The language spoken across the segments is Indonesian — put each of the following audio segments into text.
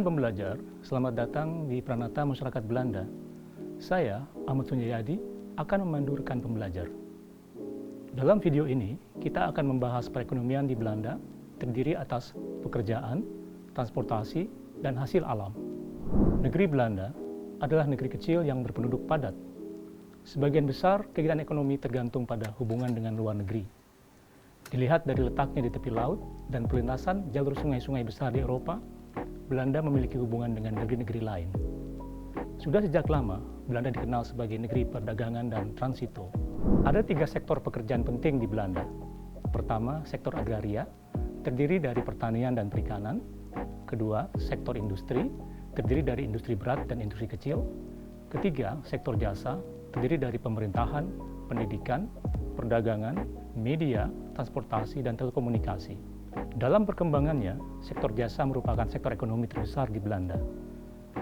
Rekan pembelajar, selamat datang di Pranata Masyarakat Belanda. Saya, Ahmad Sunyayadi, akan memandu rekan pembelajar. Dalam video ini, kita akan membahas perekonomian di Belanda, terdiri atas pekerjaan, transportasi, dan hasil alam. Negeri Belanda adalah negeri kecil yang berpenduduk padat. Sebagian besar kegiatan ekonomi tergantung pada hubungan dengan luar negeri. Dilihat dari letaknya di tepi laut dan perlintasan jalur sungai-sungai besar di Eropa, Belanda memiliki hubungan dengan negeri-negeri lain. Sudah sejak lama, Belanda dikenal sebagai negeri perdagangan dan transito. Ada 3 sektor pekerjaan penting di Belanda. Pertama, sektor agraria, terdiri dari pertanian dan perikanan. Kedua, sektor industri, terdiri dari industri berat dan industri kecil. Ketiga, sektor jasa, terdiri dari pemerintahan, pendidikan, perdagangan, media, transportasi, dan telekomunikasi. Dalam perkembangannya, sektor jasa merupakan sektor ekonomi terbesar di Belanda.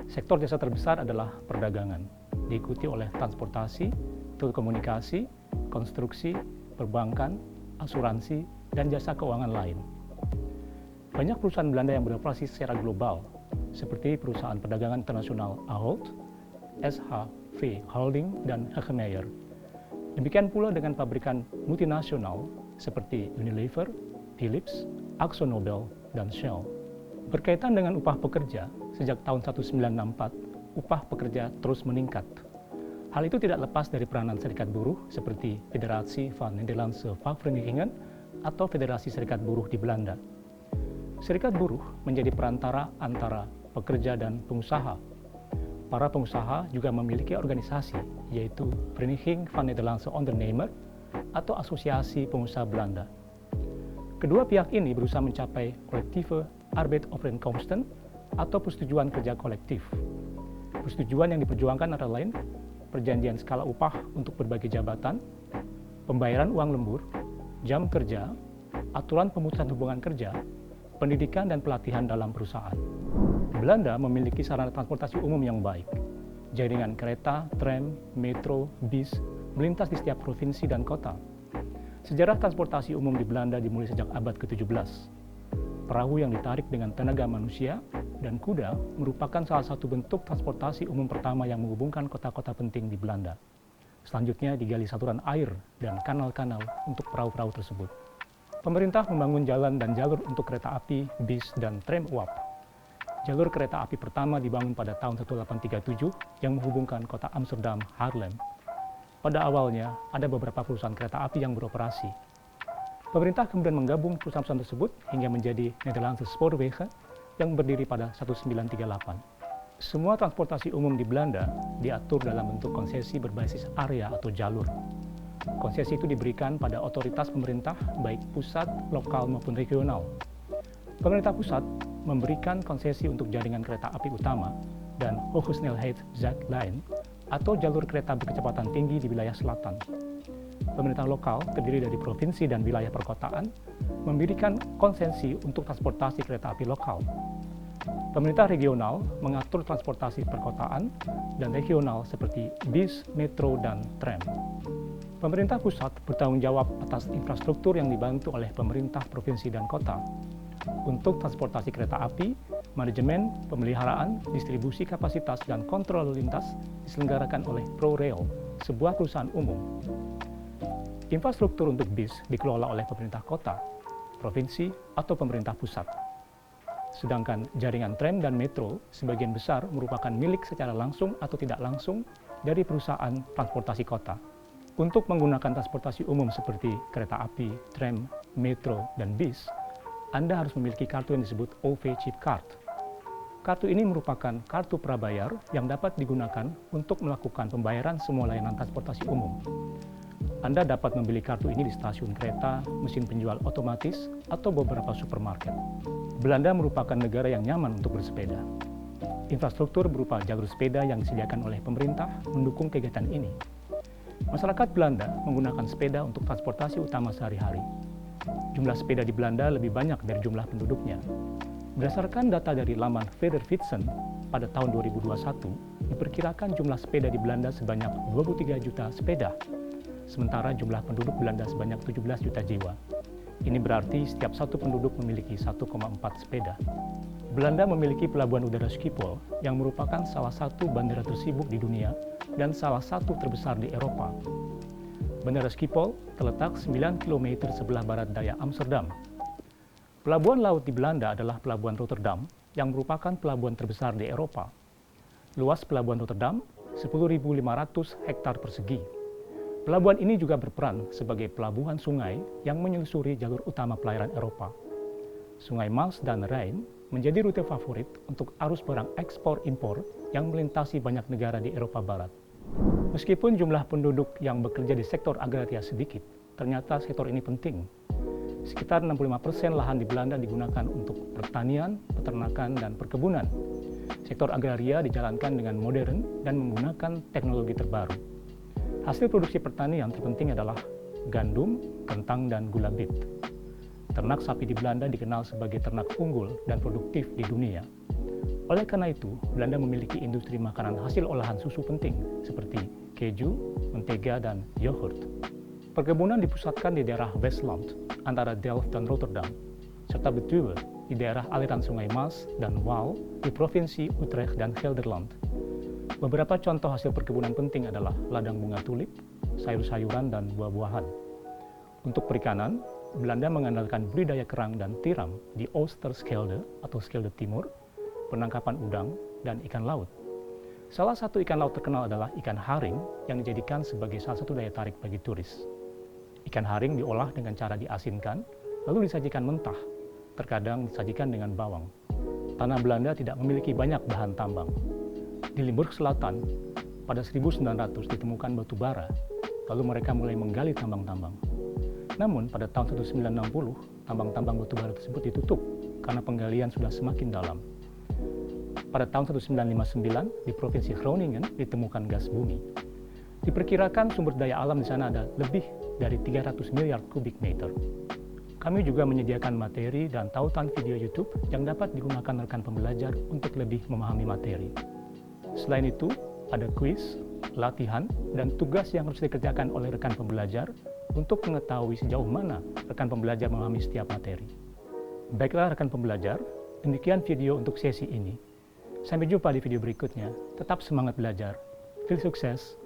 Sektor jasa terbesar adalah perdagangan, diikuti oleh transportasi, telekomunikasi, konstruksi, perbankan, asuransi, dan jasa keuangan lain. Banyak perusahaan Belanda yang beroperasi secara global, seperti perusahaan perdagangan internasional Ahold, SHV Holding, dan Hagemeyer. Demikian pula dengan pabrikan multinasional seperti Unilever, Philips, AkzoNobel, dan Shell. Berkaitan dengan upah pekerja, sejak tahun 1964, upah pekerja terus meningkat. Hal itu tidak lepas dari peranan serikat buruh seperti Federasi van Nederlandse Vakverenigingen atau Federasi Serikat Buruh di Belanda. Serikat buruh menjadi perantara antara pekerja dan pengusaha. Para pengusaha juga memiliki organisasi, yaitu Vereniging van Nederlandse Ondernemer atau Asosiasi Pengusaha Belanda. Kedua pihak ini berusaha mencapai collectieve arbeidsovereenkomsten atau persetujuan kerja kolektif. Persetujuan yang diperjuangkan antara lain perjanjian skala upah untuk berbagai jabatan, pembayaran uang lembur, jam kerja, aturan pemutusan hubungan kerja, pendidikan dan pelatihan dalam perusahaan. Belanda memiliki sarana transportasi umum yang baik. Jaringan kereta, tram, metro, bis melintas di setiap provinsi dan kota. Sejarah transportasi umum di Belanda dimulai sejak abad ke-17. Perahu yang ditarik dengan tenaga manusia dan kuda merupakan salah satu bentuk transportasi umum pertama yang menghubungkan kota-kota penting di Belanda. Selanjutnya digali saluran air dan kanal-kanal untuk perahu-perahu tersebut. Pemerintah membangun jalan dan jalur untuk kereta api, bis, dan tram uap. Jalur kereta api pertama dibangun pada tahun 1837 yang menghubungkan kota Amsterdam, Haarlem. Pada awalnya, ada beberapa perusahaan kereta api yang beroperasi. Pemerintah kemudian menggabung perusahaan-perusahaan tersebut hingga menjadi Nederlandse Spoorwegen yang berdiri pada 1938. Semua transportasi umum di Belanda diatur dalam bentuk konsesi berbasis area atau jalur. Konsesi itu diberikan pada otoritas pemerintah baik pusat, lokal maupun regional. Pemerintah pusat memberikan konsesi untuk jaringan kereta api utama dan Hogesnelheidszaaglijn atau jalur kereta berkecepatan tinggi di wilayah selatan. Pemerintah lokal terdiri dari provinsi dan wilayah perkotaan memberikan konsesi untuk transportasi kereta api lokal. Pemerintah regional mengatur transportasi perkotaan dan regional seperti bis, metro, dan tram. Pemerintah pusat bertanggung jawab atas infrastruktur yang dibantu oleh pemerintah provinsi dan kota. Untuk transportasi kereta api, manajemen, pemeliharaan, distribusi kapasitas, dan kontrol lalu lintas diselenggarakan oleh ProRail, sebuah perusahaan umum. Infrastruktur untuk bis dikelola oleh pemerintah kota, provinsi, atau pemerintah pusat. Sedangkan jaringan tram dan metro sebagian besar merupakan milik secara langsung atau tidak langsung dari perusahaan transportasi kota. Untuk menggunakan transportasi umum seperti kereta api, tram, metro, dan bis, Anda harus memiliki kartu yang disebut OV Chip Card. Kartu ini merupakan kartu prabayar yang dapat digunakan untuk melakukan pembayaran semua layanan transportasi umum. Anda dapat membeli kartu ini di stasiun kereta, mesin penjual otomatis, atau beberapa supermarket. Belanda merupakan negara yang nyaman untuk bersepeda. Infrastruktur berupa jalur sepeda yang disediakan oleh pemerintah mendukung kegiatan ini. Masyarakat Belanda menggunakan sepeda untuk transportasi utama sehari-hari. Jumlah sepeda di Belanda lebih banyak dari jumlah penduduknya. Berdasarkan data dari laman Federfietsen pada tahun 2021, diperkirakan jumlah sepeda di Belanda sebanyak 23 juta sepeda, sementara jumlah penduduk Belanda sebanyak 17 juta jiwa. Ini berarti setiap satu penduduk memiliki 1,4 sepeda. Belanda memiliki pelabuhan udara Schiphol yang merupakan salah satu bandara tersibuk di dunia dan salah satu terbesar di Eropa. Bandara Schiphol terletak 9 km sebelah barat daya Amsterdam. Pelabuhan laut di Belanda adalah Pelabuhan Rotterdam yang merupakan pelabuhan terbesar di Eropa. Luas Pelabuhan Rotterdam 10.500 hektar persegi. Pelabuhan ini juga berperan sebagai pelabuhan sungai yang menyusuri jalur utama pelayaran Eropa. Sungai Maas dan Rhine menjadi rute favorit untuk arus barang ekspor-impor yang melintasi banyak negara di Eropa Barat. Meskipun jumlah penduduk yang bekerja di sektor agraria sedikit, ternyata sektor ini penting. Sekitar 65% lahan di Belanda digunakan untuk pertanian, peternakan, dan perkebunan. Sektor agraria dijalankan dengan modern dan menggunakan teknologi terbaru. Hasil produksi pertanian terpenting adalah gandum, kentang, dan gula bit. Ternak sapi di Belanda dikenal sebagai ternak unggul dan produktif di dunia. Oleh karena itu, Belanda memiliki industri makanan hasil olahan susu penting seperti keju, mentega, dan yogurt. Perkebunan dipusatkan di daerah Westland antara Delft dan Rotterdam, serta Betuwe di daerah aliran sungai Maas dan Waal di provinsi Utrecht dan Gelderland. Beberapa contoh hasil perkebunan penting adalah ladang bunga tulip, sayur-sayuran, dan buah-buahan. Untuk perikanan, Belanda mengandalkan budidaya kerang dan tiram di Oosterschelde atau Schelde Timur, penangkapan udang, dan ikan laut. Salah satu ikan laut terkenal adalah ikan haring yang dijadikan sebagai salah satu daya tarik bagi turis. Ikan haring diolah dengan cara diasinkan, lalu disajikan mentah, terkadang disajikan dengan bawang. Tanah Belanda tidak memiliki banyak bahan tambang. Di Limburg Selatan, pada 1900 ditemukan batu bara, lalu mereka mulai menggali tambang-tambang. Namun, pada tahun 1960, tambang-tambang batu bara tersebut ditutup karena penggalian sudah semakin dalam. Pada tahun 1959, di Provinsi Groningen ditemukan gas bumi. Diperkirakan sumber daya alam di sana ada lebih dari 300 miliar kubik meter. Kami juga menyediakan materi dan tautan video YouTube yang dapat digunakan rekan pembelajar untuk lebih memahami materi. Selain itu, ada kuis, latihan, dan tugas yang harus dikerjakan oleh rekan pembelajar untuk mengetahui sejauh mana rekan pembelajar memahami setiap materi. Baiklah rekan pembelajar, demikian video untuk sesi ini. Sampai jumpa di video berikutnya. Tetap semangat belajar. Veel sukses!